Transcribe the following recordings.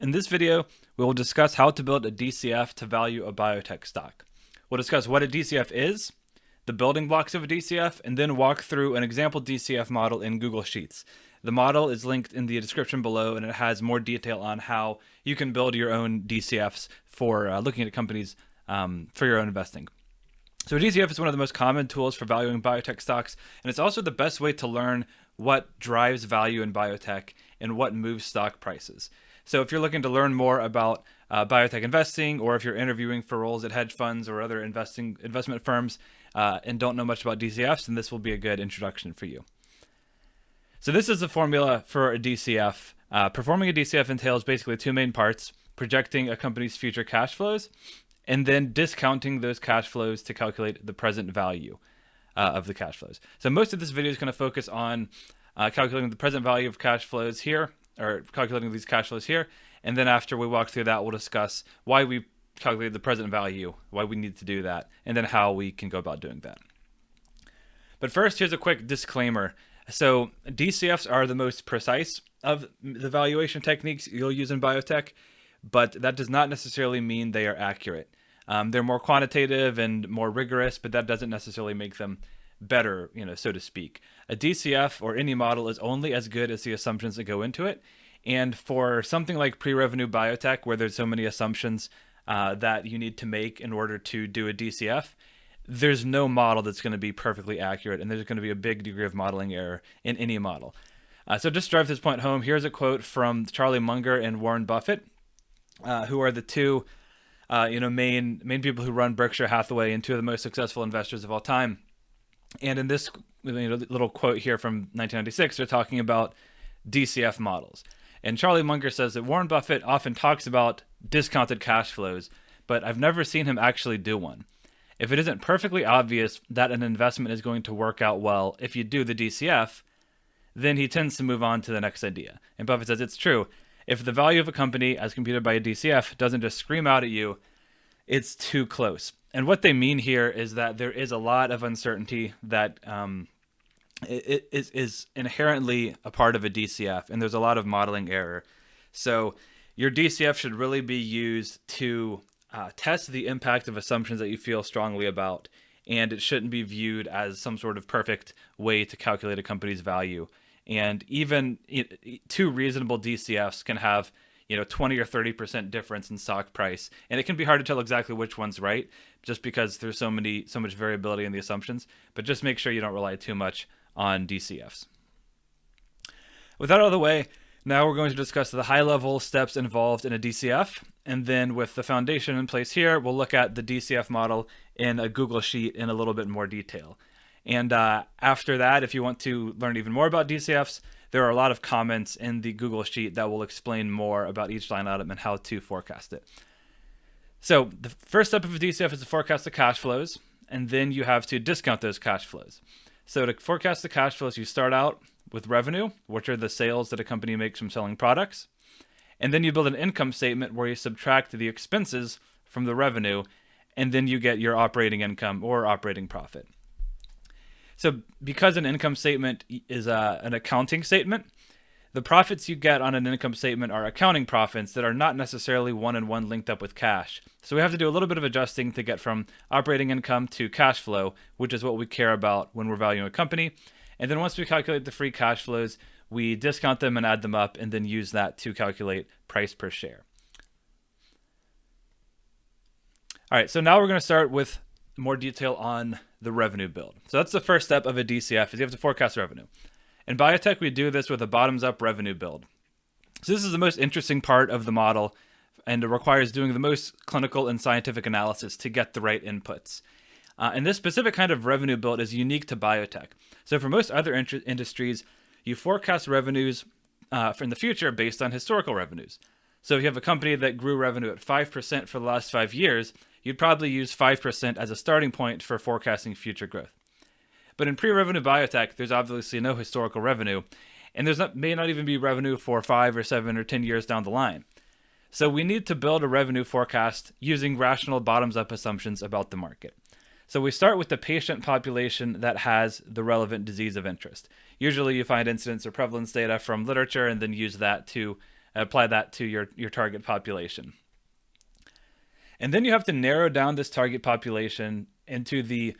In this video, we will discuss how to build a DCF to value a biotech stock. We'll discuss what a DCF is, the building blocks of a DCF, and then walk through an example DCF model in Google Sheets. The model is linked in the description below, and it has more detail on how you can build your own DCFs for looking at companies for your own investing. So a DCF is one of the most common tools for valuing biotech stocks, and it's also the best way to learn what drives value in biotech and what moves stock prices. So if you're looking to learn more about biotech investing, or if you're interviewing for roles at hedge funds or other investment firms and don't know much about DCFs, then this will be a good introduction for you. So this is the formula for a DCF. Performing a DCF entails basically two main parts: projecting a company's future cash flows, and then discounting those cash flows to calculate the present value of the cash flows. So most of this video is going to focus on calculating the present value of cash flows here, or calculating these cash flows here. And then after we walk through that, we'll discuss why we calculate the present value, why we need to do that, and then how we can go about doing that. But first, here's a quick disclaimer. So DCFs are the most precise of the valuation techniques you'll use in biotech, but that does not necessarily mean they are accurate. They're more quantitative and more rigorous, but that doesn't necessarily make them better, so to speak. A DCF or any model is only as good as the assumptions that go into it. And for something like pre-revenue biotech, where there's so many assumptions that you need to make in order to do a DCF, there's no model that's going to be perfectly accurate, and there's going to be a big degree of modeling error in any model. So just to drive this point home, here's a quote from Charlie Munger and Warren Buffett, who are the two main people who run Berkshire Hathaway and two of the most successful investors of all time. And in this little quote here from 1996, they're talking about DCF models. And Charlie Munger says that Warren Buffett often talks about discounted cash flows, but I've never seen him actually do one. If it isn't perfectly obvious that an investment is going to work out well if you do the DCF, then he tends to move on to the next idea. And Buffett says it's true. If the value of a company as computed by a DCF doesn't just scream out at you, it's too close. And what they mean here is that there is a lot of uncertainty that it is inherently a part of a DCF, and there's a lot of modeling error. So your DCF should really be used to test the impact of assumptions that you feel strongly about, and it shouldn't be viewed as some sort of perfect way to calculate a company's value. And even two reasonable DCFs can have 20 or 30% difference in stock price, and it can be hard to tell exactly which one's right, just because there's so much variability in the assumptions. But just make sure you don't rely too much on DCFs. With that out of the way, now we're going to discuss the high-level steps involved in a DCF, and then with the foundation in place here, we'll look at the DCF model in a Google Sheet in a little bit more detail. And after that, if you want to learn even more about DCFs, there are a lot of comments in the Google Sheet that will explain more about each line item and how to forecast it. So the first step of a DCF is to forecast the cash flows, and then you have to discount those cash flows. So to forecast the cash flows, you start out with revenue, which are the sales that a company makes from selling products. And then you build an income statement where you subtract the expenses from the revenue, and then you get your operating income or operating profit. So because an income statement is an accounting statement, the profits you get on an income statement are accounting profits that are not necessarily one-on-one linked up with cash. So we have to do a little bit of adjusting to get from operating income to cash flow, which is what we care about when we're valuing a company. And then once we calculate the free cash flows, we discount them and add them up, and then use that to calculate price per share. All right, so now we're going to start with more detail on the revenue build. So that's the first step of a DCF, is you have to forecast revenue. In biotech, we do this with a bottoms-up revenue build. So this is the most interesting part of the model, and it requires doing the most clinical and scientific analysis to get the right inputs. And this specific kind of revenue build is unique to biotech. So for most other industries, you forecast revenues in the future based on historical revenues. So if you have a company that grew revenue at 5% for the last 5 years, you'd probably use 5% as a starting point for forecasting future growth. But in pre-revenue biotech, there's obviously no historical revenue, and may not even be revenue for 5 or 7 or 10 years down the line. So we need to build a revenue forecast using rational bottoms-up assumptions about the market. So we start with the patient population that has the relevant disease of interest. Usually you find incidence or prevalence data from literature and then use that to apply that to your target population. And then you have to narrow down this target population into the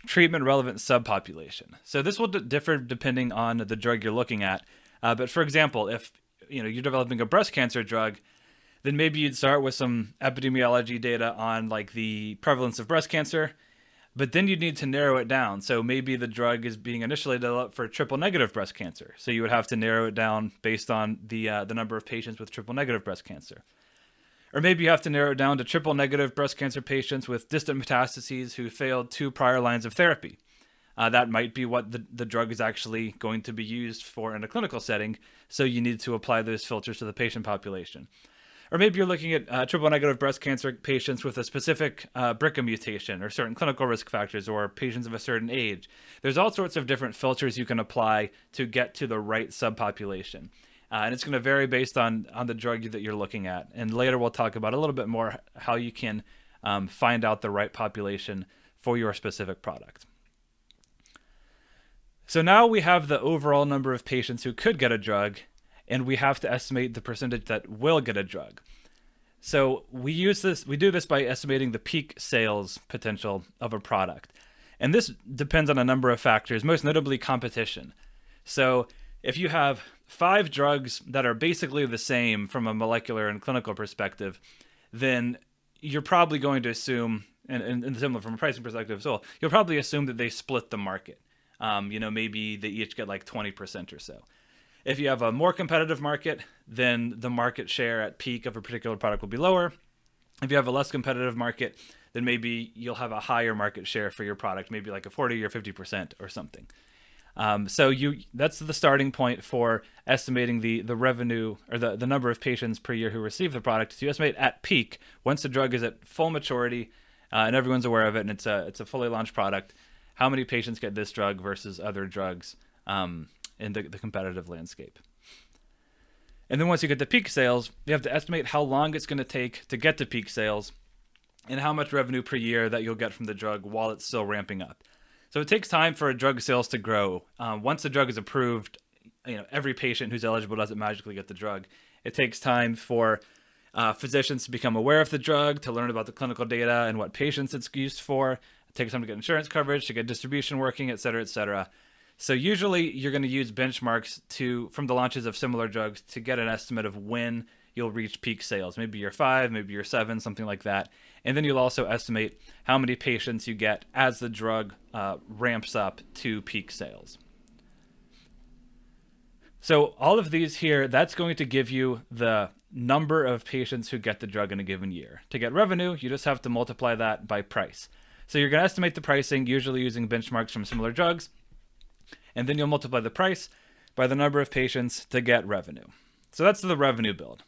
treatment relevant subpopulation. So this will differ depending on the drug you're looking at. But for example, if you're developing a breast cancer drug, then maybe you'd start with some epidemiology data on like the prevalence of breast cancer, but then you'd need to narrow it down. So maybe the drug is being initially developed for triple negative breast cancer. So you would have to narrow it down based on the number of patients with triple negative breast cancer. Or maybe you have to narrow it down to triple negative breast cancer patients with distant metastases who failed 2 prior lines of therapy. That might be what the drug is actually going to be used for in a clinical setting, so you need to apply those filters to the patient population. Or maybe you're looking at triple negative breast cancer patients with a specific BRCA mutation or certain clinical risk factors, or patients of a certain age. There's all sorts of different filters you can apply to get to the right subpopulation. And it's going to vary based on the drug that you're looking at. And later we'll talk about a little bit more how you can find out the right population for your specific product. So now we have the overall number of patients who could get a drug, and we have to estimate the percentage that will get a drug. So we do this by estimating the peak sales potential of a product. And this depends on a number of factors, most notably competition. So if you have 5 drugs that are basically the same from a molecular and clinical perspective, then you're probably going to assume, and similar from a pricing perspective as well, you'll probably assume that they split the market. Maybe they each get like 20% or so. If you have a more competitive market, then the market share at peak of a particular product will be lower. If you have a less competitive market, then maybe you'll have a higher market share for your product, maybe like a 40 or 50% or something. So that's the starting point for estimating the revenue, or the number of patients per year who receive the product. So you estimate at peak, once the drug is at full maturity and everyone's aware of it, and it's a fully launched product, how many patients get this drug versus other drugs in the competitive landscape. And then once you get to peak sales, you have to estimate how long it's going to take to get to peak sales and how much revenue per year that you'll get from the drug while it's still ramping up. So it takes time for drug sales to grow. Once the drug is approved, every patient who's eligible doesn't magically get the drug. It takes time for physicians to become aware of the drug, to learn about the clinical data and what patients it's used for. It takes time to get insurance coverage, to get distribution working, et cetera, et cetera. So usually you're going to use benchmarks from the launches of similar drugs to get an estimate of when you'll reach peak sales. Maybe year 5, maybe year 7, something like that. And then you'll also estimate how many patients you get as the drug ramps up to peak sales. So all of these here, that's going to give you the number of patients who get the drug in a given year. To get revenue, you just have to multiply that by price. So you're going to estimate the pricing, usually using benchmarks from similar drugs, and then you'll multiply the price by the number of patients to get revenue. So that's the revenue build.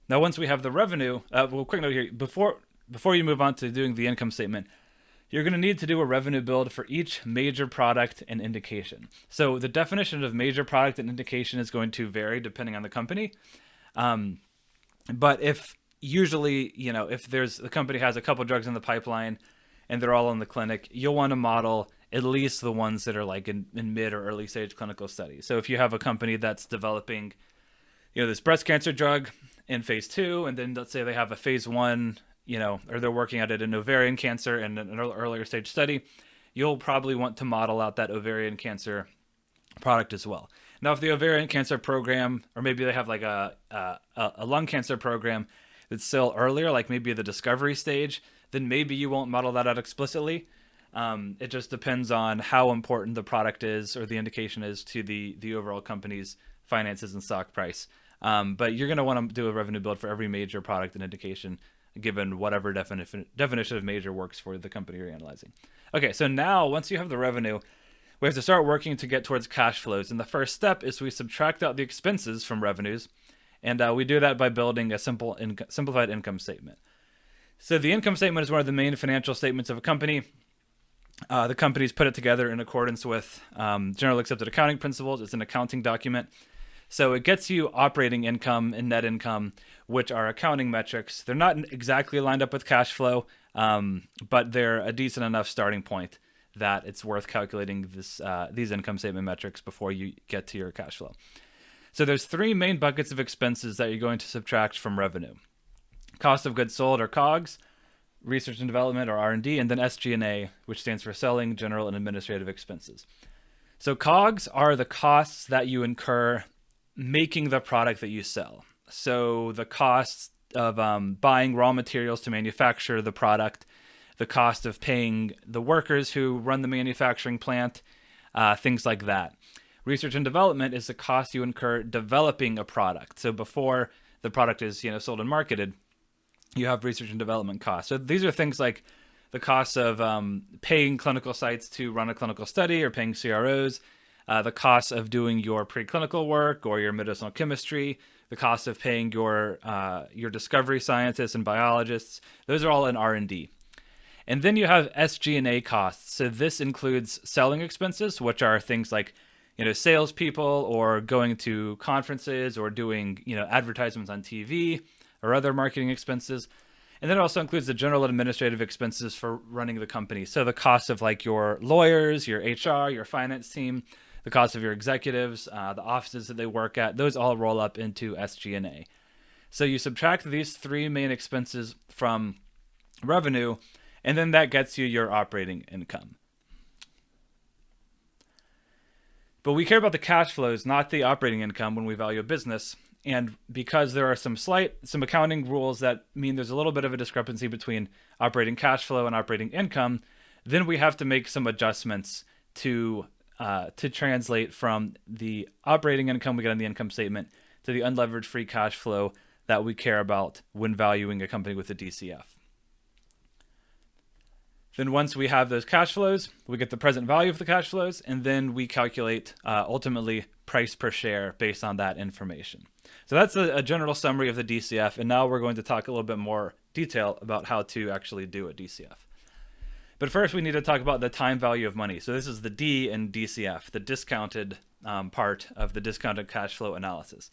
Now, once we have the revenue, quick note here, before you move on to doing the income statement, you're going to need to do a revenue build for each major product and indication. So the definition of major product and indication is going to vary depending on the company. But if the company has a couple drugs in the pipeline and they're all in the clinic, you'll want to model at least the ones that are like in mid or early stage clinical studies. So if you have a company that's developing, this breast cancer drug in phase 2, and then let's say they have a phase 1, or they're working at it in ovarian cancer in an earlier stage study, you'll probably want to model out that ovarian cancer product as well. Now, if the ovarian cancer program, or maybe they have like a lung cancer program that's still earlier, like maybe the discovery stage, then maybe you won't model that out explicitly. It just depends on how important the product is or the indication is to the overall company's finances and stock price. But you're going to want to do a revenue build for every major product and indication, given whatever definition of major works for the company you're analyzing. Okay, so now once you have the revenue, we have to start working to get towards cash flows. And the first step is we subtract out the expenses from revenues. And we do that by building a simplified income statement. So the income statement is one of the main financial statements of a company. The companies put it together in accordance with generally accepted accounting principles. It's an accounting document. So it gets you operating income and net income, which are accounting metrics. They're not exactly lined up with cash flow, but they're a decent enough starting point that it's worth calculating these income statement metrics before you get to your cash flow. So there's three main buckets of expenses that you're going to subtract from revenue. Cost of goods sold, or Cogs, research and development, or R&D, and then SG&A, which stands for selling, general, and administrative expenses. So Cogs are the costs that you incur making the product that you sell. So the costs of buying raw materials to manufacture the product, the cost of paying the workers who run the manufacturing plant, things like that. Research and development is the cost you incur developing a product. So before the product is sold and marketed, you have research and development costs. So these are things like the cost of paying clinical sites to run a clinical study or paying CROs, the cost of doing your preclinical work or your medicinal chemistry, the cost of paying your discovery scientists and biologists. Those are all in R&D. And then you have SG&A costs. So this includes selling expenses, which are things like salespeople or going to conferences or doing advertisements on TV or other marketing expenses. And then it also includes the general administrative expenses for running the company. So the cost of like your lawyers, your HR, your finance team, the cost of your executives, the offices that they work at, those all roll up into SG&A. So you subtract these three main expenses from revenue, and then that gets you your operating income. But we care about the cash flows, not the operating income when we value a business. And because there are some accounting rules that mean there's a little bit of a discrepancy between operating cash flow and operating income, then we have to make some adjustments to translate from the operating income we get on the income statement to the unlevered free cash flow that we care about when valuing a company with a DCF. Then once we have those cash flows, we get the present value of the cash flows, and then we calculate ultimately price per share based on that information. So that's a general summary of the DCF, and now we're going to talk a little bit more detail about how to actually do a DCF. But first we need to talk about the time value of money. So this is the D in DCF, the discounted part of the discounted cash flow analysis.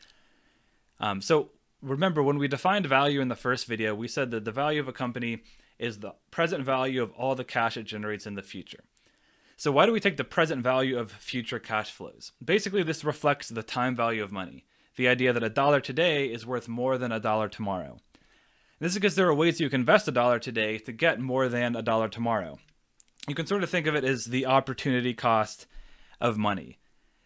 So remember, when we defined value in the first video, we said that the value of a company is the present value of all the cash it generates in the future. So why do we take the present value of future cash flows? Basically, this reflects the time value of money. The idea that $1 today is worth more than $1 tomorrow. This is because there are ways you can invest $1 today to get more than $1 tomorrow. You can sort of think of it as the opportunity cost of money.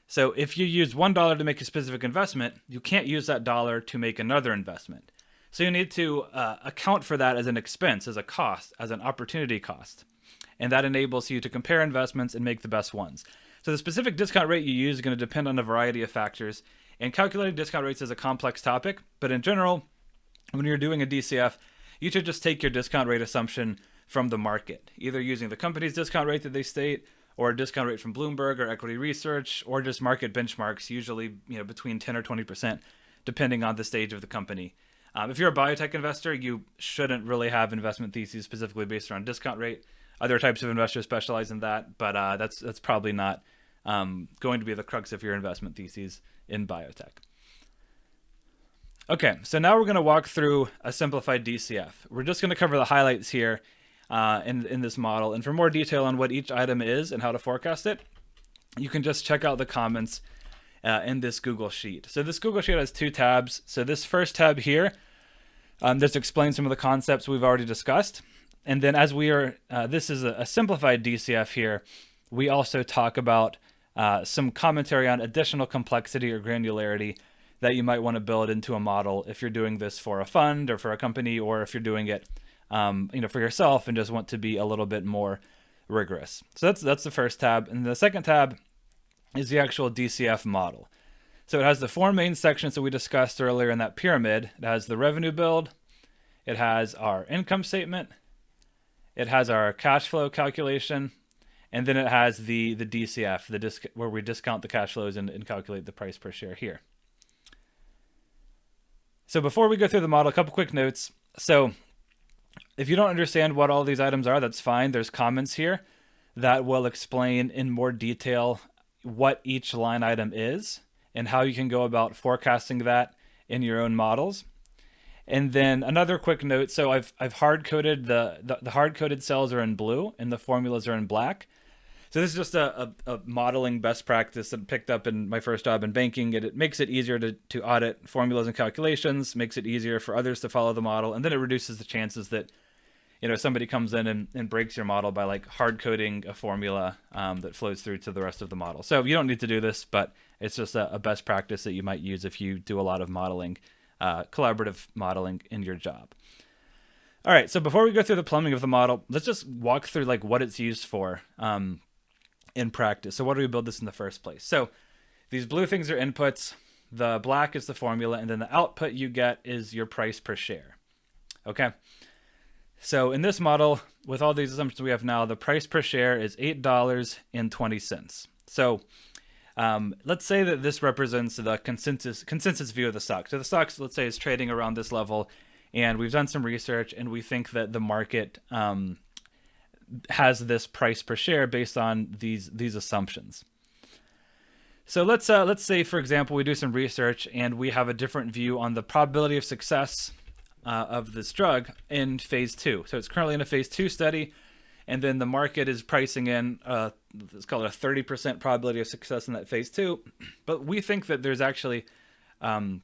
So if you use $1 to make a specific investment, you can't use that dollar to make another investment. So you need to account for that as an expense, as a cost, as an opportunity cost. And that enables you to compare investments and make the best ones. So the specific discount rate you use is going to depend on a variety of factors. And calculating discount rates is a complex topic. But in general, when you're doing a DCF, you should just take your discount rate assumption from the market, either using the company's discount rate that they state, or a discount rate from Bloomberg or equity research, or just market benchmarks, usually between 10 or 20%, depending on the stage of the company. If you're a biotech investor, you shouldn't really have investment theses specifically based around discount rate. Other types of investors specialize in that, but that's probably not going to be the crux of your investment theses in biotech. Okay, so now we're going to walk through a simplified DCF. We're just going to cover the highlights here in this model. And for more detail on what each item is and how to forecast it, you can just check out the comments in this Google Sheet. So this Google Sheet has two tabs. So this first tab here just explains some of the concepts we've already discussed. And then as we are, this is a simplified DCF here, we also talk about some commentary on additional complexity or granularity that you might want to build into a model if you're doing this for a fund or for a company, or if you're doing it for yourself and just want to be a little bit more rigorous. So that's the first tab. And the second tab is the actual DCF model. So it has the four main sections that we discussed earlier in that pyramid. It has the revenue build, it has our income statement, it has our cash flow calculation, and then it has the DCF, where we discount the cash flows and calculate the price per share here. So before we go through the model, a couple quick notes. So if you don't understand what all these items are, that's fine. There's comments here that will explain in more detail what each line item is and how you can go about forecasting that in your own models. And then another quick note. So I've hard-coded the hard-coded cells are in blue and the formulas are in black. So this is just a modeling best practice that I picked up in my first job in banking. It makes it easier to audit formulas and calculations, makes it easier for others to follow the model, and then it reduces the chances that somebody comes in and breaks your model by like hard coding a formula that flows through to the rest of the model. So you don't need to do this, but it's just a best practice that you might use if you do a lot of modeling, collaborative modeling in your job. All right, so before we go through the plumbing of the model, let's just walk through like what it's used for in practice. So what do we build this in the first place? So these blue things are inputs, the black is the formula, and then the output you get is your price per share. Okay. So in this model, with all these assumptions we have now, the price per share is $8.20. So let's say that this represents the consensus view of the stock. So the stock, let's say, is trading around this level, and we've done some research, and we think that the market has this price per share based on these assumptions. So let's say, for example, we do some research and we have a different view on the probability of success of this drug in phase 2. So it's currently in a phase 2 study, and then the market is pricing in, let's call it a 30% probability of success in that phase 2. But we think that there's actually a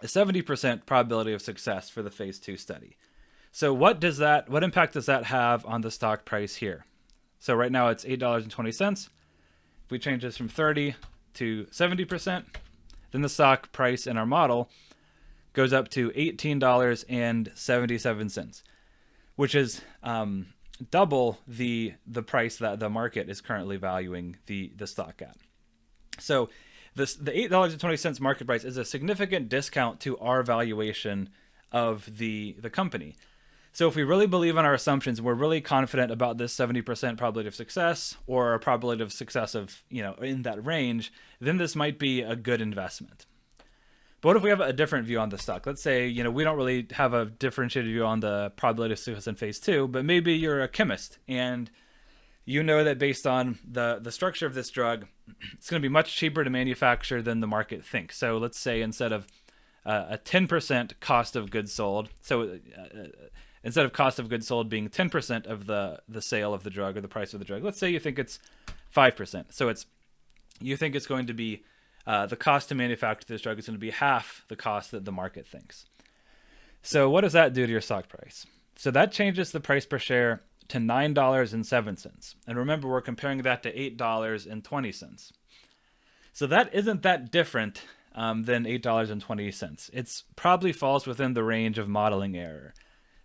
70% probability of success for the phase 2 study. So what impact does that have on the stock price here? So right now it's $8.20. If we change this from 30 to 70%, then the stock price in our model goes up to $18.77, which is double the price that the market is currently valuing the stock at. So the $8.20 market price is a significant discount to our valuation of the company. So if we really believe in our assumptions, we're really confident about this 70% probability of success, or a probability of success of, in that range, then this might be a good investment. But what if we have a different view on the stock? Let's say, we don't really have a differentiated view on the probability of success in phase 2, but maybe you're a chemist and you know that based on the structure of this drug, it's going to be much cheaper to manufacture than the market thinks. So let's say instead of a 10% cost of goods sold, instead of cost of goods sold being 10% of the sale of the drug or the price of the drug, let's say you think it's 5%. So you think it's going to be the cost to manufacture this drug is going to be half the cost that the market thinks. So what does that do to your stock price? So that changes the price per share to $9.07. And remember, we're comparing that to $8.20. So that isn't that different than $8.20. It probably falls within the range of modeling error.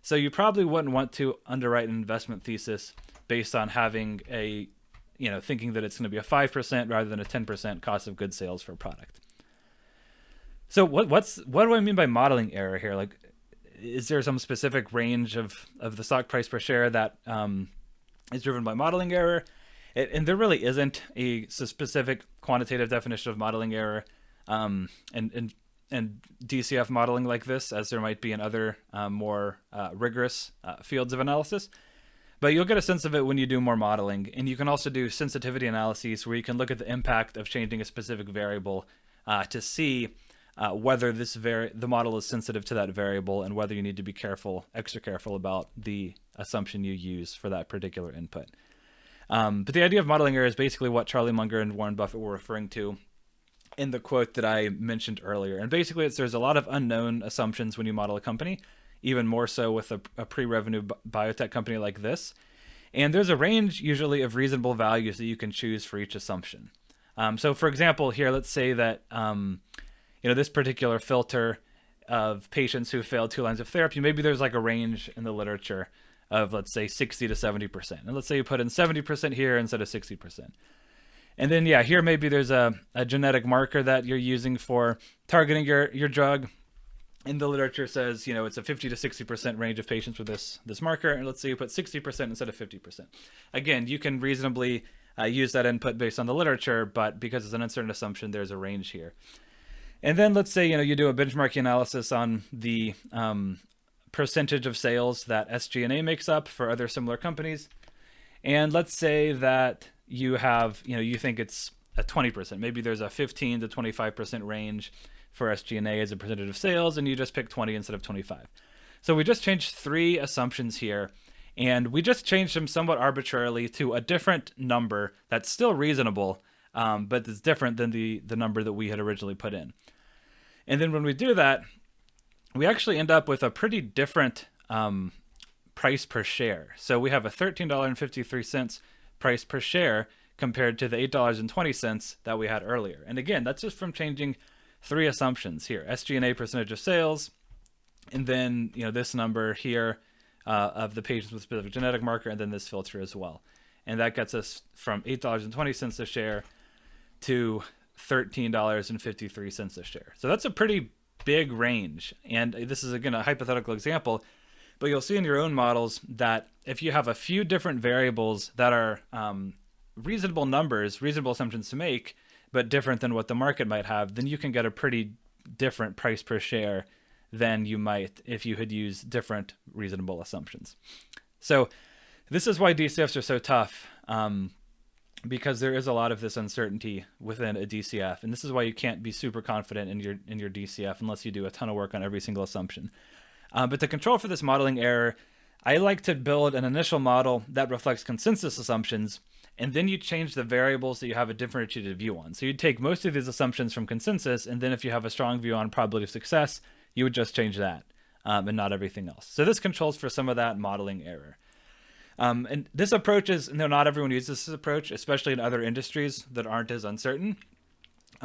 So you probably wouldn't want to underwrite an investment thesis based on having thinking that it's going to be a 5% rather than a 10% cost of goods sales for a product. So what do I mean by modeling error here? Like, is there some specific range of the stock price per share that is driven by modeling error? And there really isn't a specific quantitative definition of modeling error and DCF modeling like this, as there might be in other more rigorous fields of analysis. But you'll get a sense of it when you do more modeling. And you can also do sensitivity analyses where you can look at the impact of changing a specific variable to see whether the model is sensitive to that variable and whether you need to be extra careful about the assumption you use for that particular input. But the idea of modeling error is basically what Charlie Munger and Warren Buffett were referring to in the quote that I mentioned earlier. And basically there's a lot of unknown assumptions when you model a company, even more so with a pre-revenue biotech company like this. And there's a range usually of reasonable values that you can choose for each assumption. So for example, here, let's say that this particular filter of patients who failed 2 lines of therapy, maybe there's like a range in the literature of, let's say, 60 to 70%. And let's say you put in 70% here instead of 60%. And then, here maybe there's a genetic marker that you're using for targeting your drug. And the literature says, it's a 50 to 60% range of patients with this marker. And let's say you put 60% instead of 50%. Again, you can reasonably use that input based on the literature, but because it's an uncertain assumption, there's a range here. And then let's say, you do a benchmarking analysis on the percentage of sales that SG&A makes up for other similar companies. And let's say that you have, you think it's a 20%. Maybe there's a 15 to 25% range for SG&A as a percentage of sales, and you just pick 20 instead of 25. So we just changed 3 assumptions here, And we just changed them somewhat arbitrarily to a different number that's still reasonable, but it's different than the number that we had originally put in. And then when we do that, we actually end up with a pretty different price per share. So we have a $13.53 price per share compared to the $8.20 that we had earlier. And again, that's just from changing 3 assumptions here: SG&A percentage of sales, and then this number here of the patients with specific genetic marker, and then this filter as well. And that gets us from $8.20 a share to $13.53 a share. So that's a pretty big range. And this is, again, a hypothetical example, but you'll see in your own models that if you have a few different variables that are reasonable numbers, reasonable assumptions to make, but different than what the market might have, then you can get a pretty different price per share than you might if you had used different reasonable assumptions. So this is why DCFs are so tough, because there is a lot of this uncertainty within a DCF, and this is why you can't be super confident in your DCF unless you do a ton of work on every single assumption. But to control for this modeling error, I like to build an initial model that reflects consensus assumptions, and then you change the variables that you have a differentiated view on. So you'd take most of these assumptions from consensus, and then if you have a strong view on probability of success, you would just change that and not everything else. So this controls for some of that modeling error. And this approach is, not everyone uses this approach, especially in other industries that aren't as uncertain.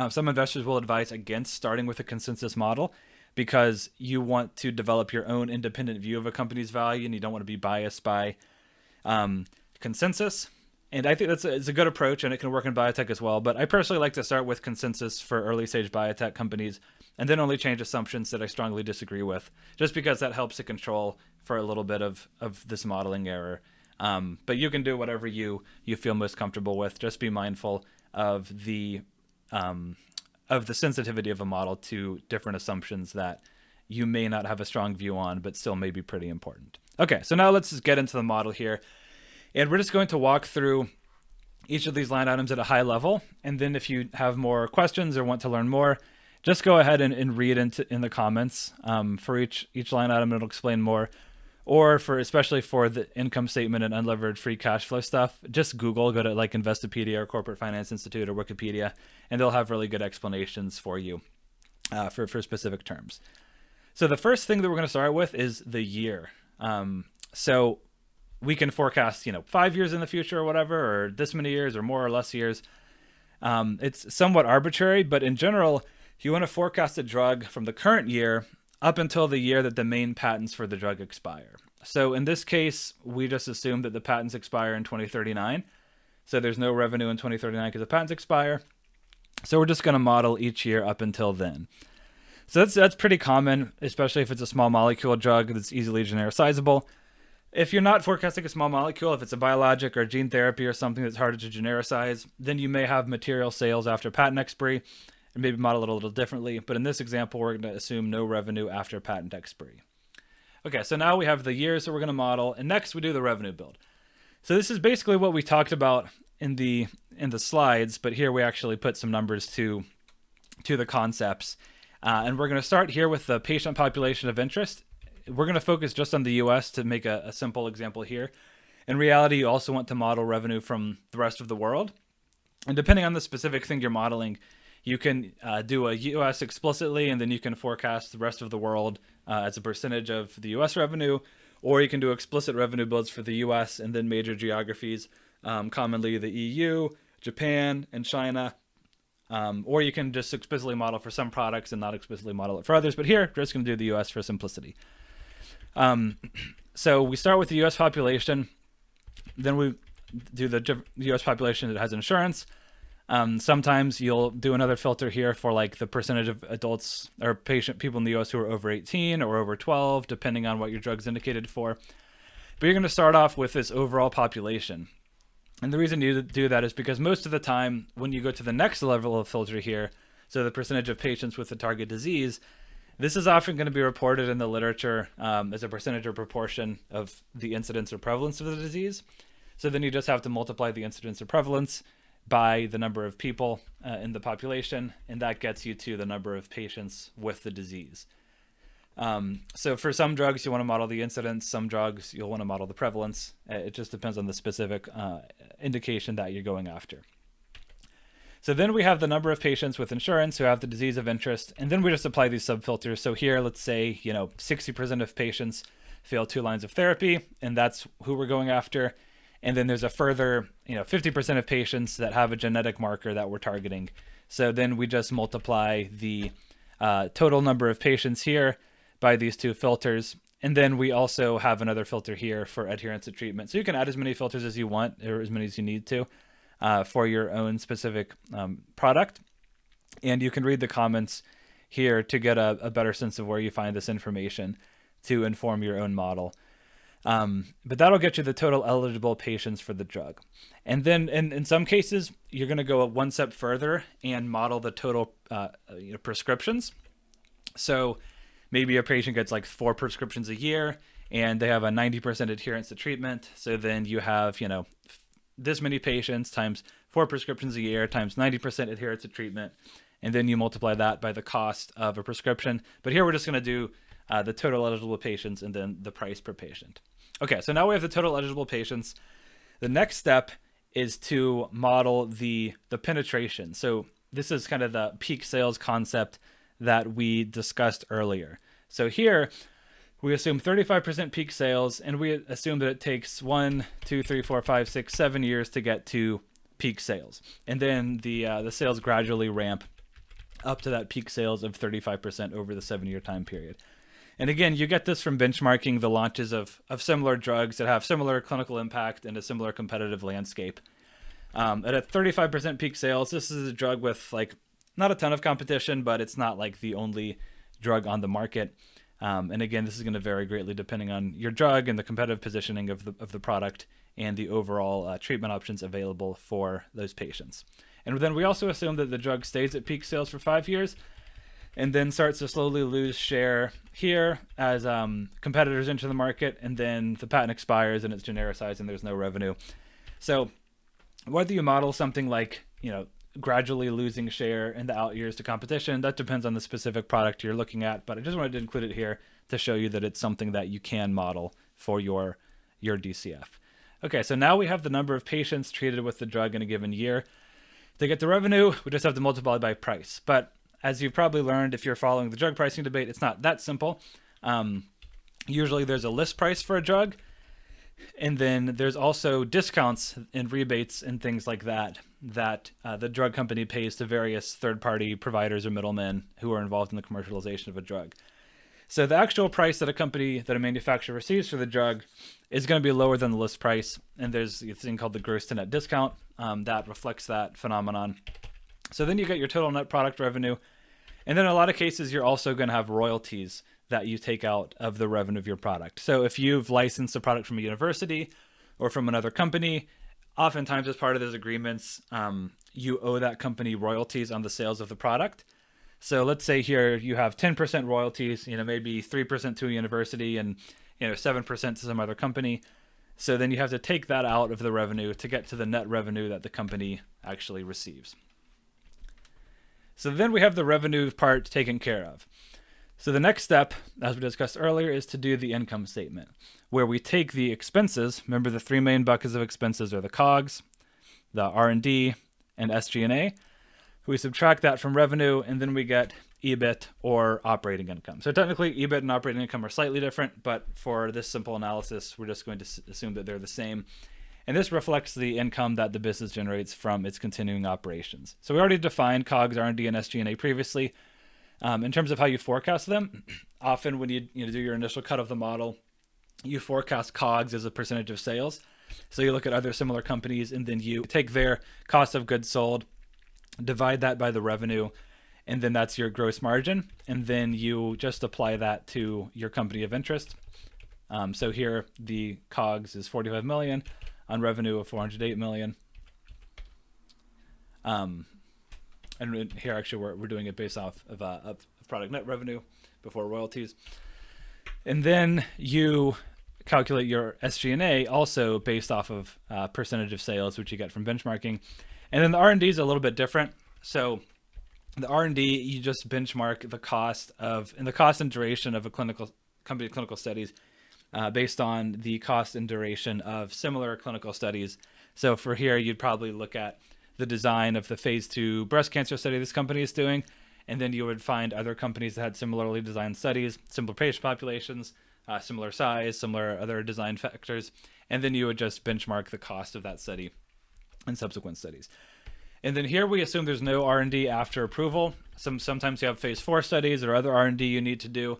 Some investors will advise against starting with a consensus model because you want to develop your own independent view of a company's value and you don't want to be biased by consensus. And I think it's a good approach, and it can work in biotech as well. But I personally like to start with consensus for early stage biotech companies and then only change assumptions that I strongly disagree with, just because that helps to control for a little bit of this modeling error. But you can do whatever you feel most comfortable with. Just be mindful of the sensitivity of a model to different assumptions that you may not have a strong view on, but still may be pretty important. Okay, so now let's just get into the model here. And we're just going to walk through each of these line items at a high level. And then if you have more questions or want to learn more, just go ahead and read in the comments for each line item. It'll explain more. Or especially for the income statement and unlevered free cash flow stuff, just go to like Investopedia or Corporate Finance Institute or Wikipedia, and they'll have really good explanations for you for specific terms. So the first thing that we're going to start with is the year. So we can forecast, 5 years in the future or whatever, or this many years or more or less years. It's somewhat arbitrary, but in general, you want to forecast a drug from the current year up until the year that the main patents for the drug expire. So in this case, we just assume that the patents expire in 2039. So there's no revenue in 2039 because the patents expire. So we're just going to model each year up until then. So that's pretty common, especially if it's a small molecule drug that's easily genericizable. If you're not forecasting a small molecule, if it's a biologic or gene therapy or something that's harder to genericize, then you may have material sales after patent expiry and maybe model it a little differently. But in this example, we're going to assume no revenue after patent expiry. Okay, so now we have the years that we're going to model, and next we do the revenue build. So this is basically what we talked about in the slides, but here we actually put some numbers to the concepts. And we're going to start here with the patient population of interest. We're going to focus just on the US to make a simple example here. In reality, you also want to model revenue from the rest of the world. And depending on the specific thing you're modeling, you can do a US explicitly, and then you can forecast the rest of the world as a percentage of the US revenue, or you can do explicit revenue builds for the US and then major geographies, commonly the EU, Japan, and China. Or you can just explicitly model for some products and not explicitly model it for others. But here, we're just going to do the US for simplicity. So we start with the US population. Then we do the US population that has insurance. Sometimes you'll do another filter here for like the percentage of adults or people in the US who are over 18 or over 12, depending on what your drug's indicated for. But you're going to start off with this overall population. And the reason you do that is because most of the time when you go to the next level of filter here, so the percentage of patients with the target disease, this is often going to be reported in the literature as a percentage or proportion of the incidence or prevalence of the disease. So then you just have to multiply the incidence or prevalence by the number of people in the population, and that gets you to the number of patients with the disease. So for some drugs, you want to model the incidence. Some drugs, you'll want to model the prevalence. It just depends on the specific indication that you're going after. So then we have the number of patients with insurance who have the disease of interest, and then we just apply these subfilters. So here, let's say, 60% of patients fail 2 lines of therapy, and that's who we're going after. And then there's a further, 50% of patients that have a genetic marker that we're targeting. So then we just multiply the total number of patients here by these 2 filters. And then we also have another filter here for adherence to treatment. So you can add as many filters as you want, or as many as you need to, for your own specific product. And you can read the comments here to get a better sense of where you find this information to inform your own model. But that'll get you the total eligible patients for the drug. And then in some cases, you're going to go one step further and model the total prescriptions. So maybe a patient gets like 4 prescriptions a year and they have a 90% adherence to treatment. So then you have, this many patients times 4 prescriptions a year times 90% adherence to treatment. And then you multiply that by the cost of a prescription. But here we're just going to do the total eligible patients and then the price per patient. Okay, so now we have the total eligible patients. The next step is to model the penetration. So this is kind of the peak sales concept that we discussed earlier. So here we assume 35% peak sales, and we assume that it takes 1, 2, 3, 4, 5, 6, 7 years to get to peak sales. And then the sales gradually ramp up to that peak sales of 35% over the 7-year time period. And again, you get this from benchmarking the launches of similar drugs that have similar clinical impact and a similar competitive landscape. At a 35% peak sales, this is a drug with not a ton of competition, but it's not like the only drug on the market. And again, this is going to vary greatly depending on your drug and the competitive positioning of the product and the overall treatment options available for those patients. And then we also assume that the drug stays at peak sales for 5 years and then starts to slowly lose share here as competitors enter the market, and then the patent expires and it's genericized and there's no revenue. So whether you model something like, gradually losing share in the out years to competition, that depends on the specific product you're looking at, but I just wanted to include it here to show you that it's something that you can model for your DCF. Okay, so now we have the number of patients treated with the drug in a given year. To get the revenue, we just have to multiply by price. But as you've probably learned, if you're following the drug pricing debate, it's not that simple. Usually there's a list price for a drug, and then there's also discounts and rebates and things like that the drug company pays to various third-party providers or middlemen who are involved in the commercialization of a drug. So the actual price that a manufacturer receives for the drug is going to be lower than the list price, and there's a thing called the gross to net discount that reflects that phenomenon. So then you get your total net product revenue, and then in a lot of cases you're also going to have royalties that you take out of the revenue of your product. So if you've licensed a product from a university or from another company, oftentimes as part of those agreements, you owe that company royalties on the sales of the product. So let's say here you have 10% royalties, maybe 3% to a university and 7% to some other company. So then you have to take that out of the revenue to get to the net revenue that the company actually receives. So then we have the revenue part taken care of. So the next step, as we discussed earlier, is to do the income statement, where we take the expenses. Remember, the 3 main buckets of expenses are the Cogs, the R&D, and SG&A. We subtract that from revenue, and then we get EBIT or operating income. So technically, EBIT and operating income are slightly different, but for this simple analysis, we're just going to assume that they're the same. And this reflects the income that the business generates from its continuing operations. So we already defined Cogs, R&D, and SG&A previously. In terms of how you forecast them, often when you do your initial cut of the model, you forecast Cogs as a percentage of sales. So you look at other similar companies, and then you take their cost of goods sold, divide that by the revenue, and then that's your gross margin. And then you just apply that to your company of interest. So here the Cogs is 45 million on revenue of 408 million. And here actually we're doing it based off of product net revenue before royalties. And then you calculate your SG&A also based off of percentage of sales, which you get from benchmarking. And then the R&D is a little bit different. So The R&D, you just benchmark the cost and duration of a company clinical studies based on the cost and duration of similar clinical studies. So for here, you'd probably look at the design of the phase 2 breast cancer study this company is doing, and then you would find other companies that had similarly designed studies, similar patient populations, similar size, similar other design factors, and then you would just benchmark the cost of that study in subsequent studies. And then here we assume there's no R&D after approval. Sometimes you have phase 4 studies or other R&D you need to do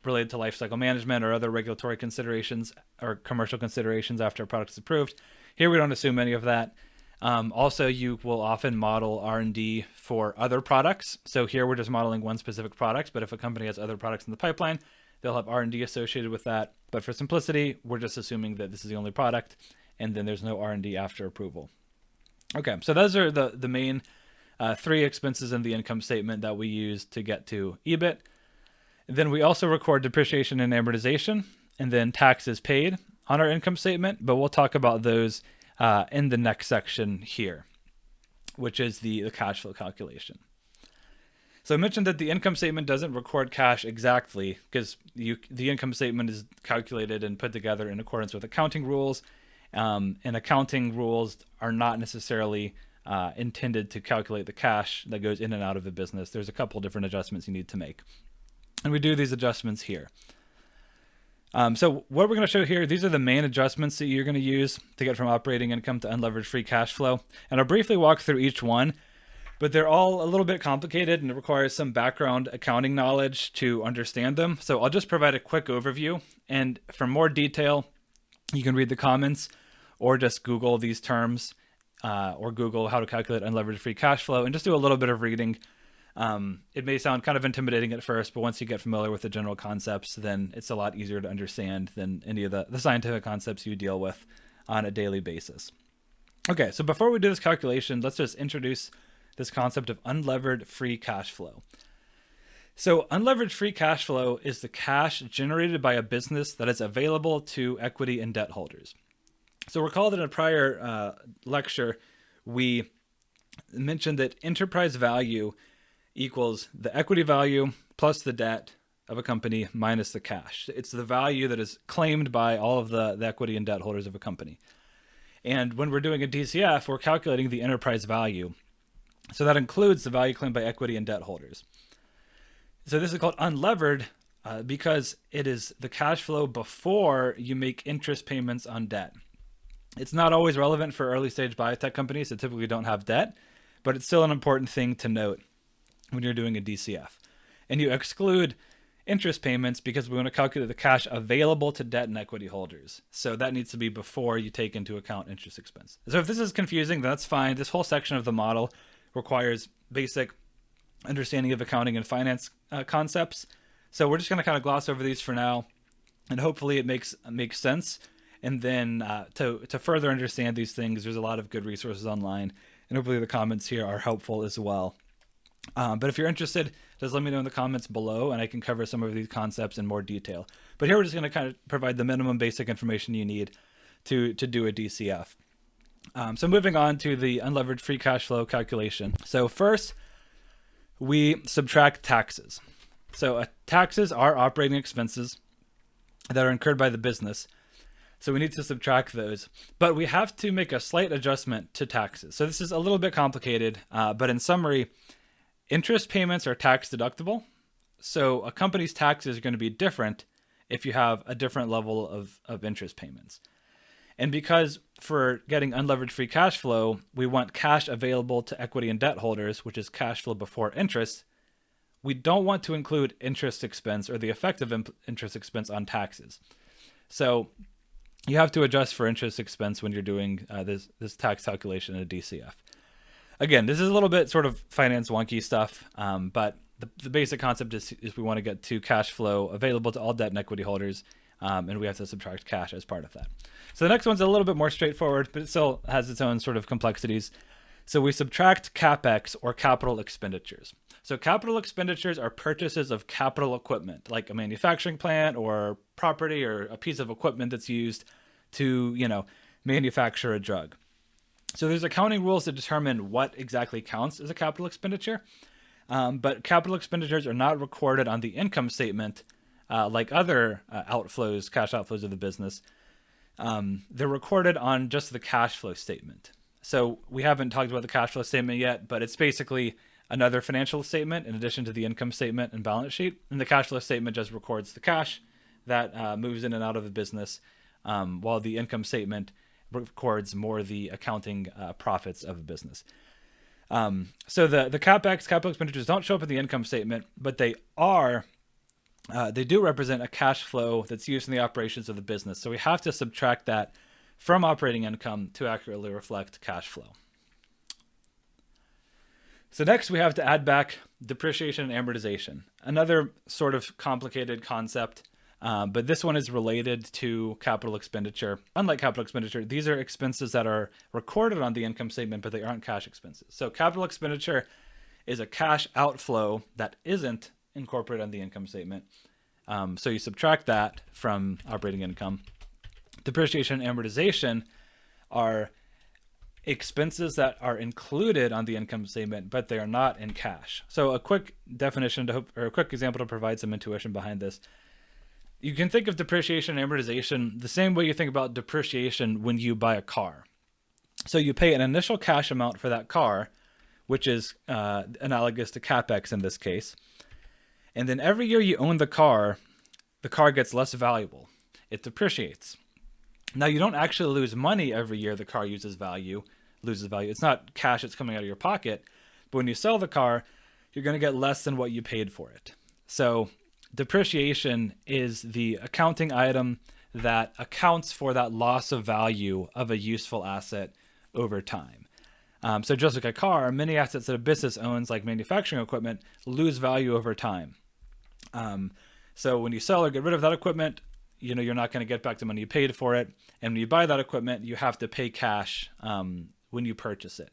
related to lifecycle management or other regulatory considerations or commercial considerations after a product is approved. Here we don't assume any of that. Also, you will often model R&D for other products. So here we're just modeling one specific product, but if a company has other products in the pipeline, they'll have R&D associated with that. But for simplicity, we're just assuming that this is the only product, and then there's no R&D after approval. Okay, so those are the main 3 expenses in the income statement that we use to get to EBIT. And then we also record depreciation and amortization, and then taxes paid on our income statement, but we'll talk about those in the next section here, which is the cash flow calculation. So I mentioned that the income statement doesn't record cash exactly because the income statement is calculated and put together in accordance with accounting rules, and accounting rules are not necessarily intended to calculate the cash that goes in and out of the business. There's a couple different adjustments you need to make, and we do these adjustments here. So what we're going to show here, these are the main adjustments that you're going to use to get from operating income to unlevered free cash flow. And I'll briefly walk through each one, but they're all a little bit complicated and it requires some background accounting knowledge to understand them. So I'll just provide a quick overview, and for more detail, you can read the comments or just Google these terms or Google how to calculate unlevered free cash flow and just do a little bit of reading. It may sound kind of intimidating at first, but once you get familiar with the general concepts, then it's a lot easier to understand than any of the scientific concepts you deal with on a daily basis. Okay, so before we do this calculation, let's just introduce this concept of unlevered free cash flow. So unlevered free cash flow is the cash generated by a business that is available to equity and debt holders. So recall that in a prior lecture, we mentioned that enterprise value equals the equity value plus the debt of a company minus the cash. It's the value that is claimed by all of the equity and debt holders of a company. And when we're doing a DCF, we're calculating the enterprise value. So that includes the value claimed by equity and debt holders. So this is called unlevered because it is the cash flow before you make interest payments on debt. It's not always relevant for early stage biotech companies that typically don't have debt, but it's still an important thing to note when you're doing a DCF. And you exclude interest payments because we want to calculate the cash available to debt and equity holders. So that needs to be before you take into account interest expense. So if this is confusing, that's fine. This whole section of the model requires basic understanding of accounting and finance concepts. So we're just going to kind of gloss over these for now, and hopefully it makes sense. And then to further understand these things, there's a lot of good resources online, and hopefully the comments here are helpful as well. But if you're interested, just let me know in the comments below and I can cover some of these concepts in more detail. But here we're just going to kind of provide the minimum basic information you need to do a DCF. So moving on to the unlevered free cash flow calculation. So first, we subtract taxes. So taxes are operating expenses that are incurred by the business. So we need to subtract those, but we have to make a slight adjustment to taxes. So this is a little bit complicated, but in summary, interest payments are tax deductible. So a company's taxes are going to be different if you have a different level of interest payments. And because for getting unlevered free cash flow, we want cash available to equity and debt holders, which is cash flow before interest, we don't want to include interest expense or the effect of interest expense on taxes. So you have to adjust for interest expense when you're doing this tax calculation in a DCF. Again, this is a little bit sort of finance wonky stuff, but the basic concept is we want to get to cash flow available to all debt and equity holders, and we have to subtract cash as part of that. So the next one's a little bit more straightforward, but it still has its own sort of complexities. So we subtract Capex, or capital expenditures. So capital expenditures are purchases of capital equipment, like a manufacturing plant or property or a piece of equipment that's used to, manufacture a drug. So there's accounting rules that determine what exactly counts as a capital expenditure, but capital expenditures are not recorded on the income statement like other outflows, cash outflows of the business. They're recorded on just the cash flow statement. So we haven't talked about the cash flow statement yet, but it's basically another financial statement in addition to the income statement and balance sheet. And the cash flow statement just records the cash that moves in and out of the business, while the income statement records more the accounting profits of the business. So the Capex, capital expenditures, don't show up in the income statement, but they do represent a cash flow that's used in the operations of the business. So we have to subtract that from operating income to accurately reflect cash flow. So next we have to add back depreciation and amortization, another sort of complicated concept, but this one is related to capital expenditure. Unlike capital expenditure, these are expenses that are recorded on the income statement, but they aren't cash expenses. So capital expenditure is a cash outflow that isn't incorporated on the income statement. So you subtract that from operating income. Depreciation and amortization are expenses that are included on the income statement, but they are not in cash. So a quick definition or a quick example to provide some intuition behind this. You can think of depreciation and amortization the same way you think about depreciation when you buy a car. So you pay an initial cash amount for that car, which is analogous to Capex in this case. And then every year you own the car gets less valuable. It depreciates. Now you don't actually lose money every year the car loses value. It's not cash that's coming out of your pocket, but when you sell the car, you're going to get less than what you paid for it. So depreciation is the accounting item that accounts for that loss of value of a useful asset over time. So just like a car, many assets that a business owns, like manufacturing equipment, lose value over time. So when you sell or get rid of that equipment, you're not going to get back the money you paid for it. And when you buy that equipment, you have to pay cash when you purchase it.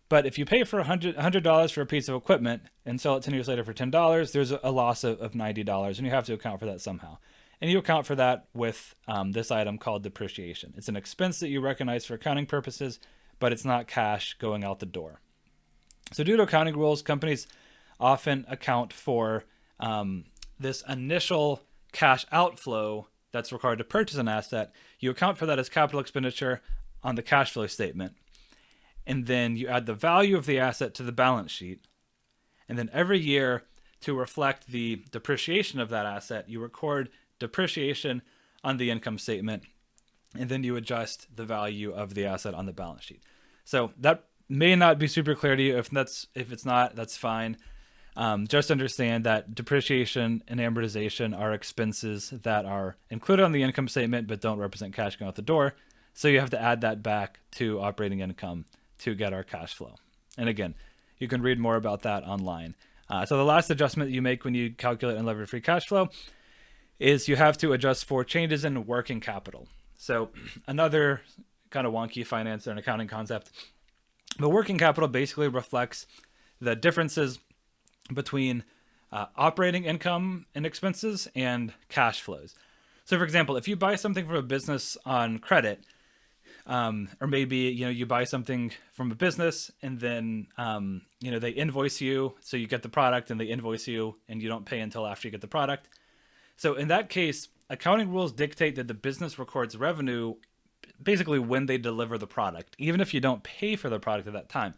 But if you pay for $100 for a piece of equipment and sell it 10 years later for $10, there's a loss of $90, and you have to account for that somehow. And you account for that with this item called depreciation. It's an expense that you recognize for accounting purposes, but it's not cash going out the door. So due to accounting rules, companies often account for this initial cash outflow that's required to purchase an asset. You account for that as capital expenditure on the cash flow statement. And then you add the value of the asset to the balance sheet. And then every year, to reflect the depreciation of that asset, you record depreciation on the income statement, and then you adjust the value of the asset on the balance sheet. So that may not be super clear to you. If it's not, that's fine. Just understand that depreciation and amortization are expenses that are included on the income statement but don't represent cash going out the door. So you have to add that back to operating income to get our cash flow. And again, you can read more about that online. So the last adjustment that you make when you calculate unlevered free cash flow is you have to adjust for changes in working capital. So another kind of wonky finance and accounting concept. The working capital basically reflects the differences between operating income and expenses and cash flows. So for example, if you buy something from a business on credit, or maybe, you buy something from a business and then, they invoice you. So you get the product and they invoice you and you don't pay until after you get the product. So in that case, accounting rules dictate that the business records revenue basically when they deliver the product, even if you don't pay for the product at that time.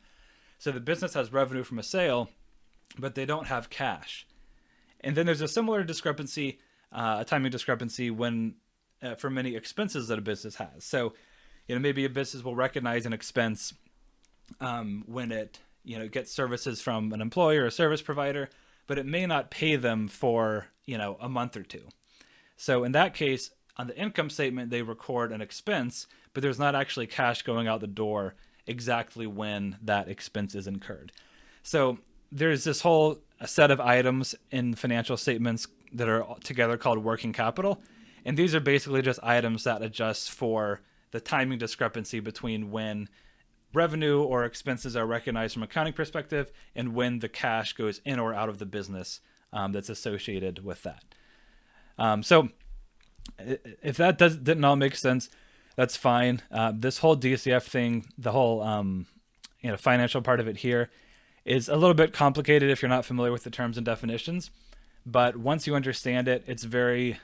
So the business has revenue from a sale, but they don't have cash. And then there's a similar discrepancy, a timing discrepancy when for many expenses that a business has. So, maybe a business will recognize an expense when it, gets services from an employer or service provider, but it may not pay them for, a month or two. So in that case, on the income statement, they record an expense, but there's not actually cash going out the door exactly when that expense is incurred. So there's this whole set of items in financial statements that are together called working capital. And these are basically just items that adjust for the timing discrepancy between when revenue or expenses are recognized from an accounting perspective and when the cash goes in or out of the business that's associated with that. So if that didn't all make sense, That's fine. This whole DCF thing, the whole financial part of it here, is a little bit complicated if you're not familiar with the terms and definitions. But once you understand it, it's very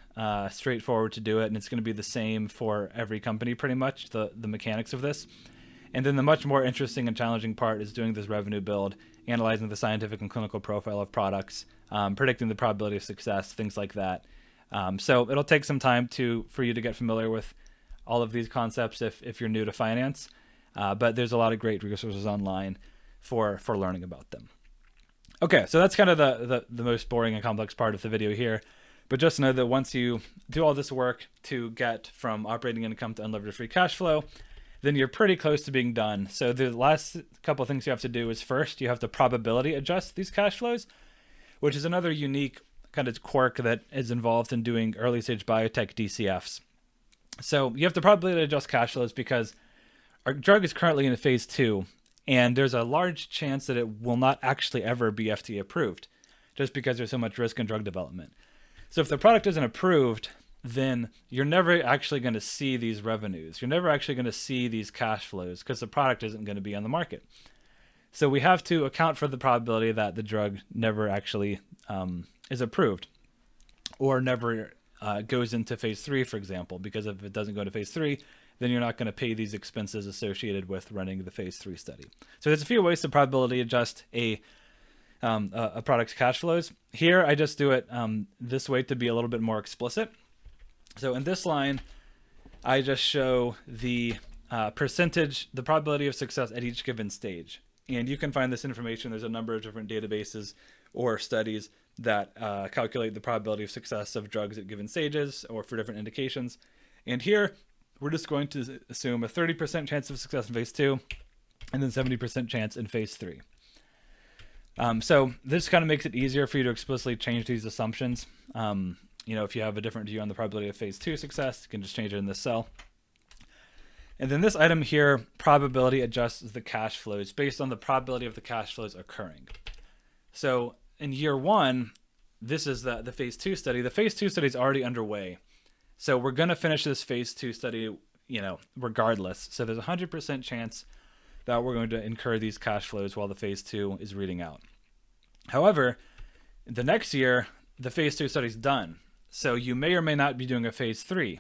straightforward to do it, and it's going to be the same for every company pretty much, the mechanics of this. And then the much more interesting and challenging part is doing this revenue build, analyzing the scientific and clinical profile of products, predicting the probability of success, things like that. So it'll take some time for you to get familiar with all of these concepts if you're new to finance, but there's a lot of great resources online for learning about them. Okay, so that's kind of the most boring and complex part of the video here. But just know that once you do all this work to get from operating income to unlevered free cash flow, then you're pretty close to being done. So the last couple of things you have to do is, first, you have to probability adjust these cash flows, which is another unique kind of quirk that is involved in doing early stage biotech DCFs. So you have to probability adjust cash flows because our drug is currently in phase 2, and there's a large chance that it will not actually ever be FDA approved, just because there's so much risk in drug development. So if the product isn't approved, then you're never actually going to see these revenues. You're never actually going to see these cash flows because the product isn't going to be on the market. So we have to account for the probability that the drug never actually is approved, or never goes into phase 3, for example, because if it doesn't go to phase 3, then you're not going to pay these expenses associated with running the phase 3 study. So there's a few ways to probability adjust a product's cash flows. Here, I just do it this way to be a little bit more explicit. So in this line, I just show the percentage, the probability of success at each given stage. And you can find this information. There's a number of different databases or studies that calculate the probability of success of drugs at given stages or for different indications. And here, we're just going to assume a 30% chance of success in phase 2 and then 70% chance in phase 3. So this kind of makes it easier for you to explicitly change these assumptions. If you have a different view on the probability of phase 2 success, you can just change it in this cell. And then this item here, probability adjusts the cash flows based on the probability of the cash flows occurring. So in year 1, this is the phase 2 study. The phase 2 study is already underway. So we're going to finish this phase 2 study, regardless. So there's a 100% chance that we're going to incur these cash flows while the phase 2 is reading out. However, the next year, the phase 2 study is done. So you may or may not be doing a phase 3.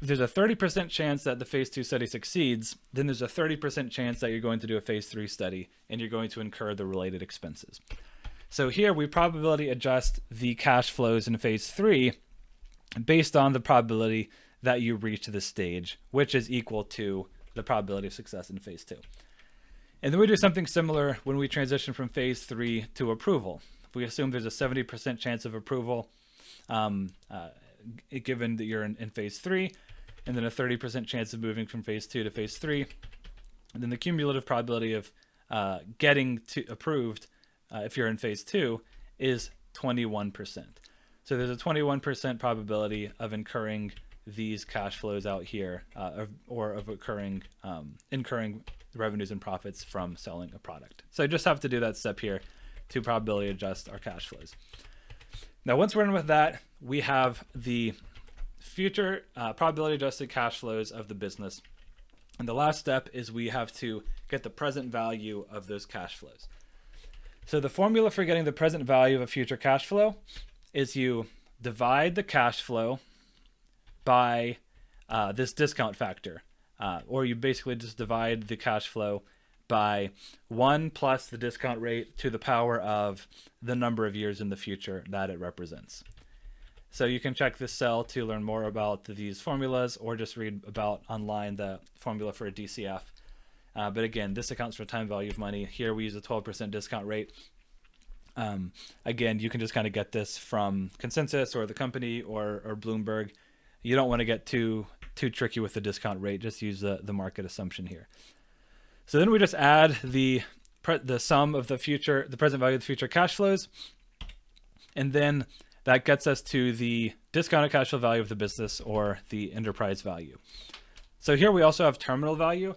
There's a 30% chance that the phase 2 study succeeds. Then there's a 30% chance that you're going to do a phase 3 study and you're going to incur the related expenses. So here we probability adjust the cash flows in phase 3 based on the probability that you reach this stage, which is equal to the probability of success in phase 2. And then we do something similar when we transition from phase 3 to approval. If we assume there's a 70% chance of approval, given that you're in phase 3, and then a 30% chance of moving from phase 2 to phase 3, and then the cumulative probability of getting to approved if you're in phase 2 is 21%. So there's a 21% probability of incurring these cash flows out here, or of incurring revenues and profits from selling a product. So I just have to do that step here to probability adjust our cash flows. Now, once we're in with that, we have the future probability adjusted cash flows of the business. And the last step is we have to get the present value of those cash flows. So the formula for getting the present value of a future cash flow is you divide the cash flow by this discount factor, or you basically just divide the cash flow by 1 plus the discount rate to the power of the number of years in the future that it represents. So you can check this cell to learn more about these formulas, or just read about online the formula for a DCF. But again, this accounts for time value of money. Here we use a 12% discount rate. Again, you can just kind of get this from Consensus or the company or Bloomberg. You don't want to get too tricky with the discount rate. Just use the market assumption here. So then we just add the sum of the present value of the future cash flows, and then that gets us to the discounted cash flow value of the business, or the enterprise value. So here we also have terminal value.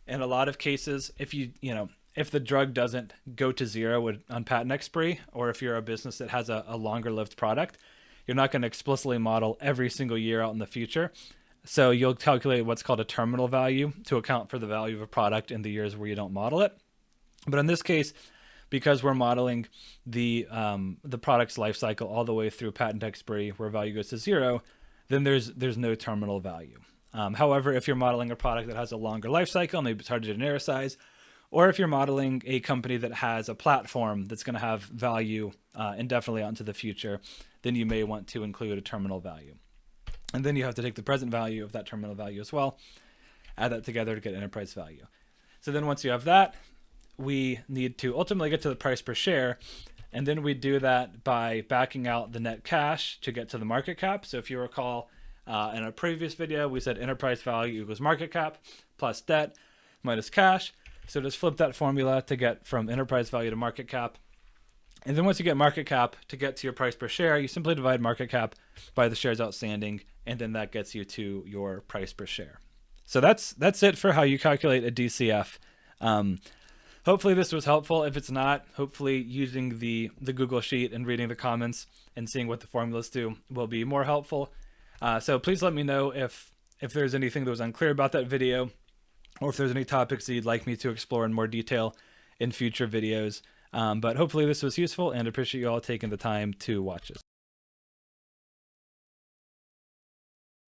In a lot of cases, if if the drug doesn't go to zero on patent expiry, or if you're a business that has a longer lived product, you're not going to explicitly model every single year out in the future. So you'll calculate what's called a terminal value to account for the value of a product in the years where you don't model it. But in this case, because we're modeling the product's life cycle all the way through patent expiry where value goes to 0, then there's no terminal value. However, if you're modeling a product that has a longer life cycle, maybe it's hard to genericize, or if you're modeling a company that has a platform that's going to have value indefinitely out into the future, then you may want to include a terminal value. And then you have to take the present value of that terminal value as well, add that together to get enterprise value. So then once you have that, we need to ultimately get to the price per share. And then we do that by backing out the net cash to get to the market cap. So if you recall, in a previous video, we said enterprise value equals market cap plus debt minus cash. So just flip that formula to get from enterprise value to market cap. And then once you get market cap, to get to your price per share, you simply divide market cap by the shares outstanding, and then that gets you to your price per share. So that's it for how you calculate a DCF. Hopefully this was helpful. If it's not, hopefully using the Google Sheet and reading the comments and seeing what the formulas do will be more helpful. So please let me know if there's anything that was unclear about that video, or if there's any topics that you'd like me to explore in more detail in future videos. But hopefully this was useful, and appreciate you all taking the time to watch this.